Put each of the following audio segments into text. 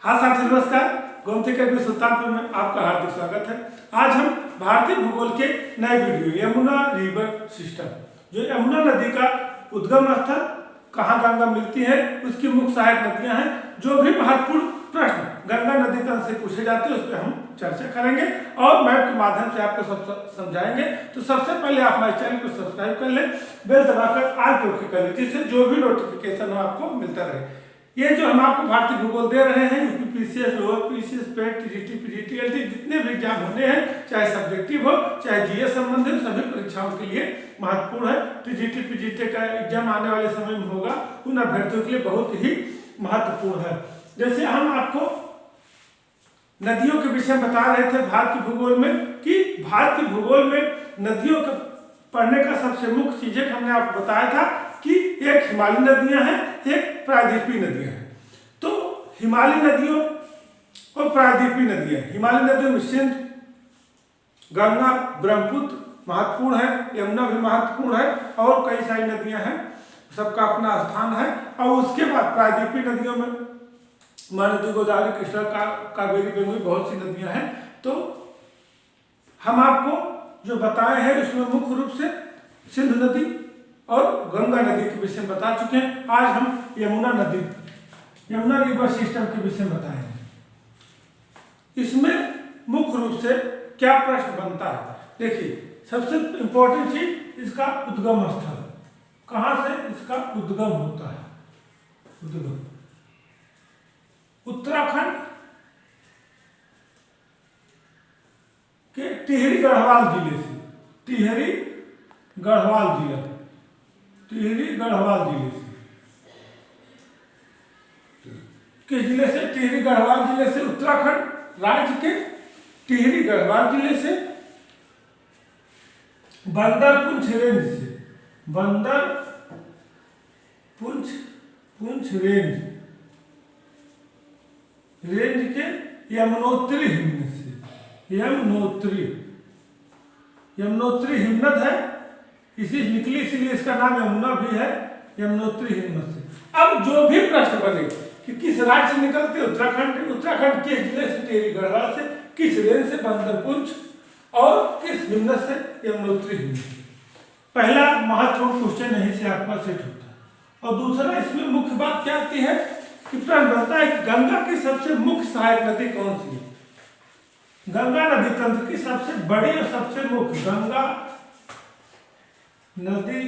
हाँ साथी नमस्कार, गोमती के सुल्तानपुर में आपका हार्दिक स्वागत है। आज हम भारतीय भूगोल के नए वीडियो यमुना रिवर सिस्टम, जो यमुना नदी का उद्गम स्थल, कहाँ गंगा मिलती है, उसकी मुख्य सहायक नदियां हैं, जो भी महत्वपूर्ण प्रश्न गंगा नदी तल से पूछे जाते हैं उस पर हम चर्चा करेंगे और मैप के माध्यम से आपको सब समझाएंगे। तो सबसे पहले आप हमारे चैनल को सब्सक्राइब कर लें, बेल दबाकर ऑल पर क्लिक कर लें, जिससे जो भी नोटिफिकेशन हो आपको मिलता रहे। ये जो हम आपको भारतीय भूगोल दे रहे हैं, यूपीपीसीएस, लोअर पीसीएस, पेट, टीजीटी, पीजीटी, जितने भी एग्जाम होने हैं, चाहे सब्जेक्टिव हो चाहे जीएस संबंधित, सभी परीक्षाओं के लिए महत्वपूर्ण है। टीजीटी पीजीटी का एग्जाम आने वाले समय में होगा, उन अभ्यर्थियों के लिए बहुत ही महत्वपूर्ण है। जैसे हम आपको नदियों के विषय में बता रहे थे भारत के भूगोल में, कि भारत के भूगोल में नदियों के पढ़ने का सबसे मुख्य चीज है, हमने आपको बताया था कि एक हिमालयी नदियां हैं, एक प्रायद्वीपीय नदियां हैं। तो हिमालयी नदियों और प्रायद्वीपीय नदियां, हिमालयी नदियों में सिंध, गंगा, ब्रह्मपुत्र महत्वपूर्ण है, यमुना भी महत्वपूर्ण है और कई सारी नदियां हैं, सबका अपना स्थान है। और उसके बाद प्रायद्वीपीय नदियों में महानदी, गोदावरी, कृष्णा, कावेरी, बेंगोई, बहुत सी नदियां हैं। तो हम आपको जो बताए हैं उसमें मुख्य रूप से सिंधु नदी और गंगा नदी के विषय में बता चुके हैं। आज हम यमुना नदी, यमुना रिवर सिस्टम के विषय में बताएंगे। इसमें मुख्य रूप से क्या प्रश्न बनता है, देखिए सबसे इंपॉर्टेंट चीज इसका उद्गम स्थल, कहां से इसका उद्गम होता है। उद्गम उत्तराखंड के टिहरी गढ़वाल जिले से, टिहरी गढ़वाल जिला, टिहरी गढ़वाल जिले से, किस जिले से? टिहरी गढ़वाल जिले से, उत्तराखंड राज्य के टिहरी गढ़वाल जिले से, बंदर पुंछ रेंज से, बंदर पुंछ रेंज के यमुनोत्री हिमनद से, यमुनोत्री हिमनद है, इसी निकली, इसीलिए इसका नाम यमुना भी है, यमुनोत्री हिमनद से। अब जो भी प्रश्न बने कि किस राज्य से निकलते, उत्तराखंड के जिले से, टिहरी गढ़वाल से, किस रेंज से, बंदरपुंछ, और किस हिमनद से, यमुनोत्री हिमनद। पहला महत्वपूर्ण क्वेश्चन यहीं से आपका सेट होता है। और दूसरा इसमें मुख्य बात क्या आती है कि प्रश्न बनता है कि गंगा की सबसे मुख्य सहायक नदी कौन सी है। गंगा नदी तंत्र की सबसे बड़ी और सबसे मुख्य, गंगा नदी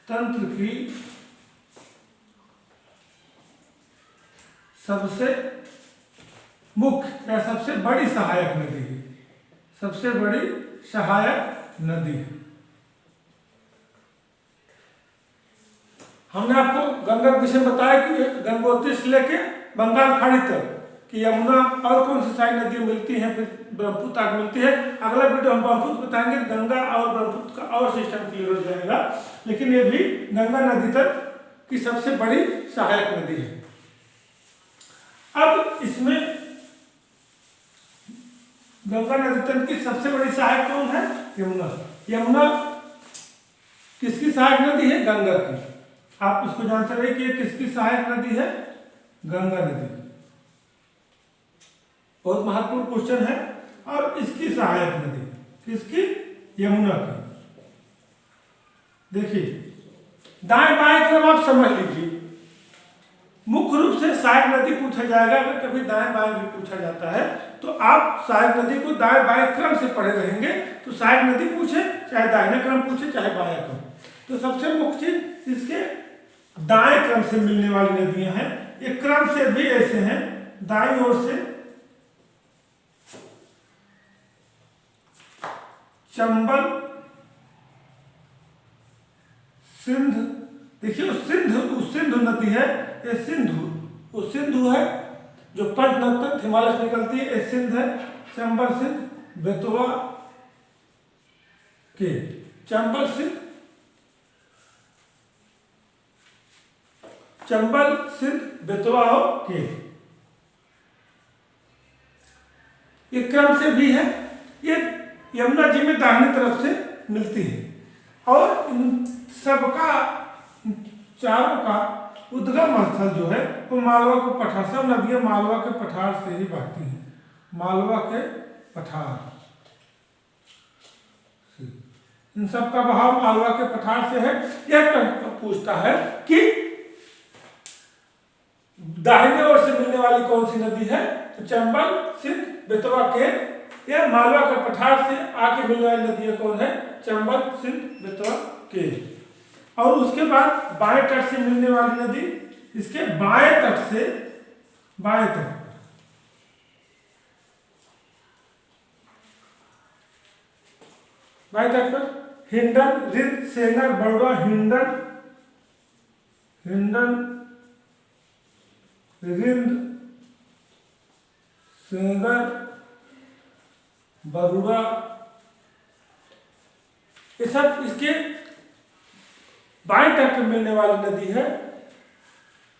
तंत्र की सबसे मुख्य या सबसे बड़ी सहायक नदी है, सबसे बड़ी सहायक नदी है। हमने आपको गंगा के विषय में बताया कि गंगोत्री से लेके बंगाल खाड़ी तक कि यमुना और कौन सी सारी नदियां मिलती हैं, फिर ब्रह्मपुत्र आगे मिलती है। अगला वीडियो हम ब्रह्मपुत्र बताएंगे, गंगा और ब्रह्मपुत्र का और सिस्टम क्लियर हो जाएगा, लेकिन ये भी गंगा नदी तक की सबसे बड़ी सहायक नदी है। अब इसमें गंगा नदी तक की सबसे बड़ी सहायक कौन है? यमुना। यमुना किसकी सहायक नदी है? गंगा की। आप इसको जानते रहे कि ये किसकी सहायक नदी है? गंगा नदी। बहुत महत्वपूर्ण क्वेश्चन है। और इसकी सहायक नदी किसकी? यमुना की। देखिए दाएं बाएं क्रम आप समझ लीजिए, मुख्य रूप से सहायक नदी पूछा जाएगा। अगर कभी दाएं बाएं भी पूछा जाता है तो आप सहायक नदी को दाएं बाएं क्रम से पढ़े रहेंगे। तो सहायक नदी पूछे, चाहे दाहिना क्रम पूछे चाहे बायां क्रम, तो सबसे मुख्य चीज इसके दाएं क्रम से मिलने वाली नदियां हैं। ये क्रम से भी ऐसे हैं, दाईं ओर से चंबल, सिंध, देखिए सिंधु नदी है, ये सिंधु है जो पंचनद हिमालय से निकलती है, ये सिंध है। चंबल सिंध, बेतवा के, चंबल सिंध, चंबल सिंध बेतवा हो के, ये क्रम से भी है। ये यमुना जी में दाहिनी तरफ से मिलती है और इन सबका चारों का उद्गम स्थल जो है वो मालवा के पठार, सब नदियाँ मालवा के पठार से ही बहती हैं, मालवा के पठार से, इन सब का बहाव मालवा के पठार से है। यह पूछता है कि दाहिने ओर से मिलने वाली कौन सी नदी है, तो चंबल, सिंध, बेतवा, केन। यह मालवा के पठार से आके मिलने वाली नदियां कौन है, चंबल, सिंध, बेतवा, केन। और उसके बाद बाएं तट से मिलने वाली नदी, इसके बाएं तट से, बाएं तट पर हिंडन, रिंद, सेंगर, बरुआ, हिंडन, रिंद, सेंगर, बरुआ, ये सब इसके बाएं तट पर मिलने वाली नदी है।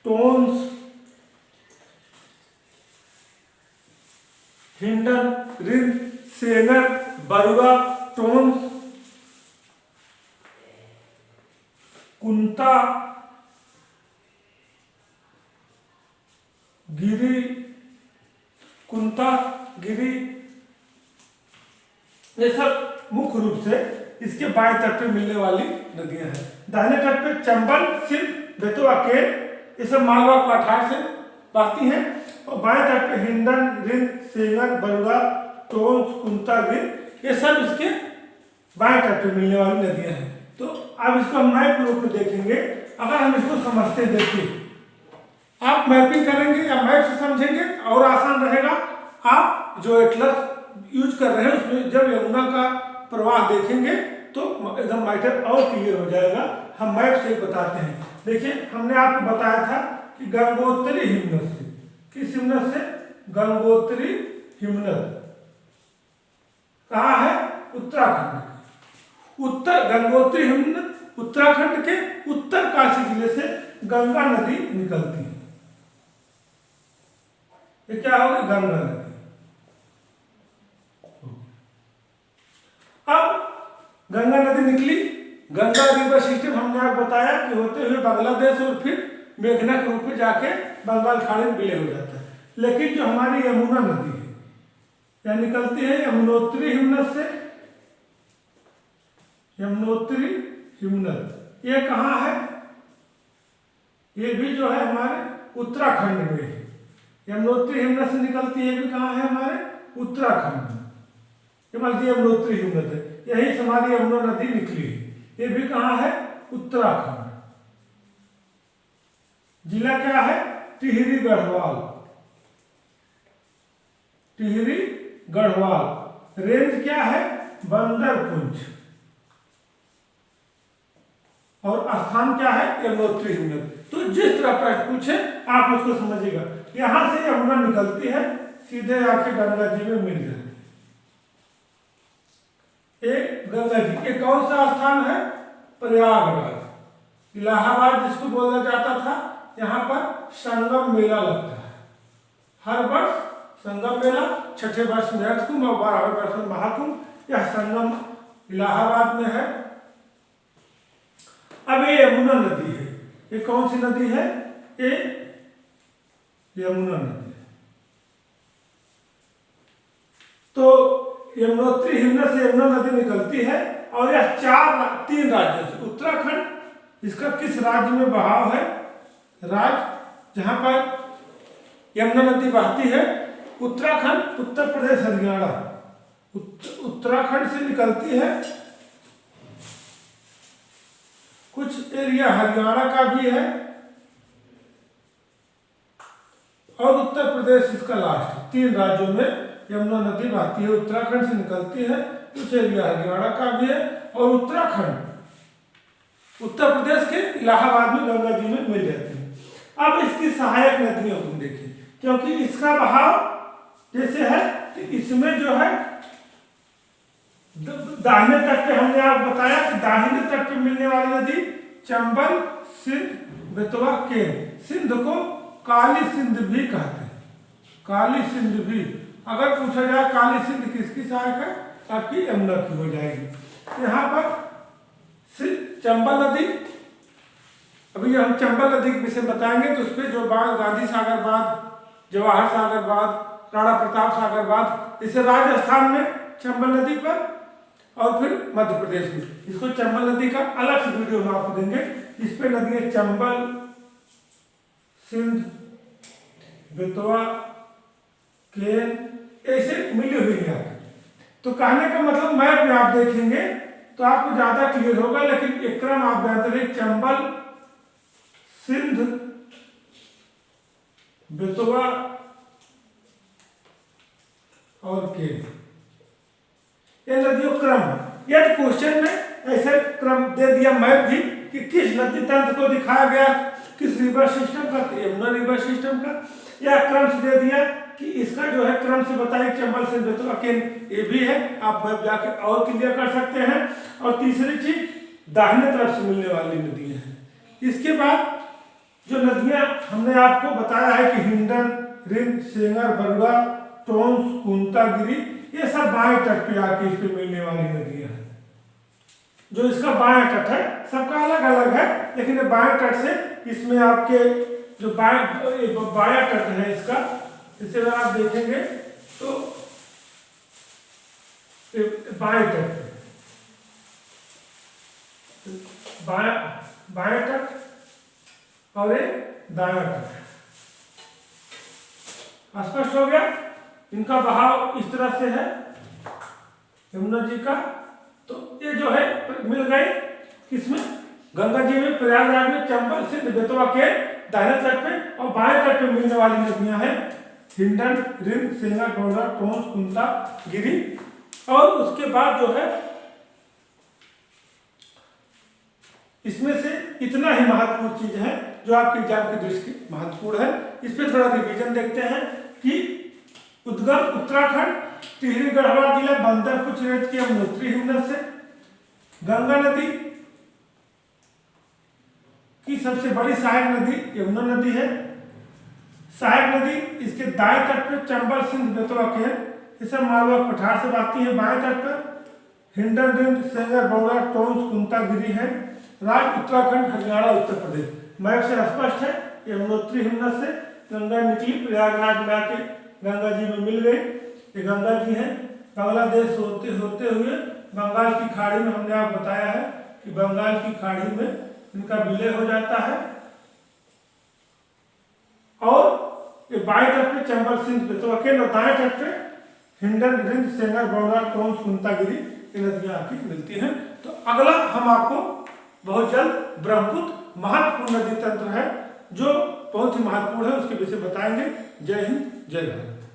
टोन्स, हिंडन, रिंद, सेंगर, बरुआ, टोन्स, कुंता, गिरी, ये सब मुख्य रूप से इसके बाएं तट पे मिलने वाली नदियां हैं। दाहिने तट पे चंबल, सिंध, बेतवा, केन, ये सब मालवा पठार से बहती हैं। और बाएं तट पे हिंडन, रिंद, सेंगर, बरुआ, टोन्स, कुंता, गिर, ये सब इसके बाएं तट पे मिलने वाली नदियां हैं। तो अब इसको हम मैप के रूप में देखेंगे। अगर हम इसको समझते देखिए, आप मैपिंग करेंगे या मैप से समझेंगे और आसान रहेगा। आप जो एटलस यूज कर रहे हैं उसमें जब यमुना का प्रवाह देखेंगे तो एकदम मैटर और क्लियर हो जाएगा। हम मैप से बताते हैं। देखिए, हमने आपको बताया था कि गंगोत्री हिमनद से, किस हिमनद से, गंगोत्री हिमनद कहाँ है, उत्तराखंड। उत्तर गंगोत्री हिमनद उत्तराखंड के उत्तरकाशी जिले से गंगा नदी निकलती है। ये क्या होगी, गंगा नदी। अब गंगा नदी निकली, गंगा रिवर सिस्टम हमने आपको बताया कि होते हुए बांग्लादेश और फिर मेघना के रूप में जाके बंगाल खाड़ी में विलय हो जाता है। लेकिन जो हमारी यमुना नदी है, यह निकलती है यमुनोत्री हिमनद से। यमुनोत्री हिमनद ये कहाँ है, ये भी जो है हमारे उत्तराखंड में है। यमुनोत्री हिमनद से निकलती है, भी कहाँ है, हमारे उत्तराखंड में। ये मान लीजिए यमुनोत्री हिमनद है, यही से हमारी यमुना नदी निकली है। ये भी कहाँ है, उत्तराखंड। जिला क्या है, टिहरी गढ़वाल, टिहरी गढ़वाल। रेंज क्या है, बंदरपुंज। और स्थान क्या है, यमुनोत्री हिमनद। तो जिस तरह प्रश्न पूछे आप उसको समझिएगा। यहां से यमुना निकलती है, सीधे आके गंगा जी में मिल जाती है। एक गंगा जी, ये कौन सा स्थान है, प्रयागराज। इलाहाबाद जिसको बोला जाता था, यहाँ पर संगम मेला लगता है हर वर्ष। संगम मेला, छठे वर्ष में कुंभ और 12वें वर्ष में महाकुंभ। यह संगम इलाहाबाद में है। अब ये यमुना नदी है, ये कौन सी नदी है, ये यमुना नदी है। तो यमुनोत्री हिमनद से यमुना नदी निकलती है और यह 3 राज्यों से, उत्तराखंड इसका किस राज्य में बहाव है, राज्य जहां पर यमुना नदी बहती है, उत्तराखंड, उत्तर प्रदेश, हरियाणा। उत्तराखंड से निकलती है, कुछ एरिया हरियाणा का भी है और उत्तर प्रदेश इसका लास्ट। 3 राज्यों में यमुना नदी बहती है, उत्तराखंड से निकलती है, कुछ एरिया हरियाणा का भी है और उत्तराखंड उत्तर प्रदेश के इलाहाबाद में गंगा जी में मिल जाती है। अब इसकी सहायक नदियों को देखिए, क्योंकि इसका बहाव जैसे है कि इसमें जो है दाहिने तट पे, हमने आपको बताया कि दाहिने तट पे मिलने वाली नदी चंबल, सिंध, बेतवा, केन। सिंध को काली सिंध भी कहते हैं, काली सिंध भी। अगर पूछा जाए काली सिंध किसकी सहायक है, आपकी यमुना की हो जाएगी। यहाँ पर चंबल नदी अभी हम चंबल नदी के विषय बताएंगे, तो उस पर जो बांध गांधी सागर बांध, जवाहर सागर बांध, राणा प्रताप सागर बांध, इसे राजस्थान में चंबल नदी पर और फिर मध्य प्रदेश में, इसको चंबल नदी का अलग से वीडियो हम आपको देंगे। इस पे नदी है चंबल, सिंध, बेतवा, केन, ऐसे मिली हुई है। तो कहने का मतलब मैप में आप देखेंगे तो आपको ज्यादा क्लियर होगा, लेकिन एक क्रम आप जानते रहे, चंबल, सिंध, बेतवा और केन, ये नदियों क्रम है। यदि क्वेश्चन में ऐसे क्रम दे दिया मैप भी कि किस नदी तंत्र को दिखाया गया, किस रिवर सिस्टम का, यमुना रिवर सिस्टम का, या क्रम से दे दिया कि इसका जो है क्रम से बताइए चंबल से बेतवा केन, ये भी है, आप मैप जाके और क्लियर कर सकते हैं। और तीसरी चीज दाहिने तरफ से मिलने वाली नदियां हैं। इसके बाद जो नदियां हमने आपको बताया है कि हिंडन, रिंद, सेंगर, बरुआ, टोंस, कुंता, गिरी, ये सब बाएं तट पे आके इस पे मिलने वाली नदियां हैं। जो इसका बाएं तट है, सबका अलग अलग है, लेकिन ये बाएं तट से इसमें आपके जो बाया तट है इसका, इसे अगर आप देखेंगे तो बाएं तट, बाया तट और एक दाया तट, स्पष्ट हो गया। इनका बहाव इस तरह से है यमुना जी का, तो ये जो है मिल गए किसमें, गंगा जी में, प्रयागराज में, चंबल, सिंध, बेतवा के दाहिने तट पे, और बाएं तट पे मिलने वाली नदियां हैं हिंडन, रिंद, सेंगर, बरुआ, टोंस, कुंता, गिरी। और उसके बाद जो है इसमें से इतना ही महत्वपूर्ण चीज है जो आपके एग्जाम की दृष्टि महत्वपूर्ण है। इस पर थोड़ा रिवीजन देखते हैं कि उद्गम उत्तराखंड, टिहरी गढ़वाल जिला, बंदरपुर रेत की यमुनोत्री हिमनद से। गंगा नदी की सबसे बड़ी सहायक नदी यमुना नदी है। सहायक नदी इसके दाएं तट पर चंबल, सिंध, बेतवा, केन, ये सब मालवा पठार से बहती है। बाएं तट पर हिंडन, रिंद, सेंगर, बरुआ, टोंस, कुंता, गिरी है। राज्य उत्तराखंड, हरियाणा, उत्तर प्रदेश। मैप से स्पष्ट है, यमुनोत्री हिमनद से गंगा निकली, प्रयागराज में आके गंगा जी में मिल गई। ये गंगा जी हैं। बांग्लादेश होते होते हुए बंगाल की खाड़ी में, हमने आप बताया है कि बंगाल की खाड़ी में इनका विलय हो जाता है। और ये बाएं तट पे चंबल, सिंध, बेतवा, केन, और दाएं तट पे हिंडन, रिंद, सेंगर, बरुआ, टोंस, कुंता, गिरी, ये नदियां आके मिलती हैं। तो अगला हम आपको बहुत जल्द ब्रह्मपुत्र महत्वपूर्ण नदी तंत्र है जो बहुत ही महत्वपूर्ण है, उसके विषय बताएंगे। जय हिंद, जय भारत।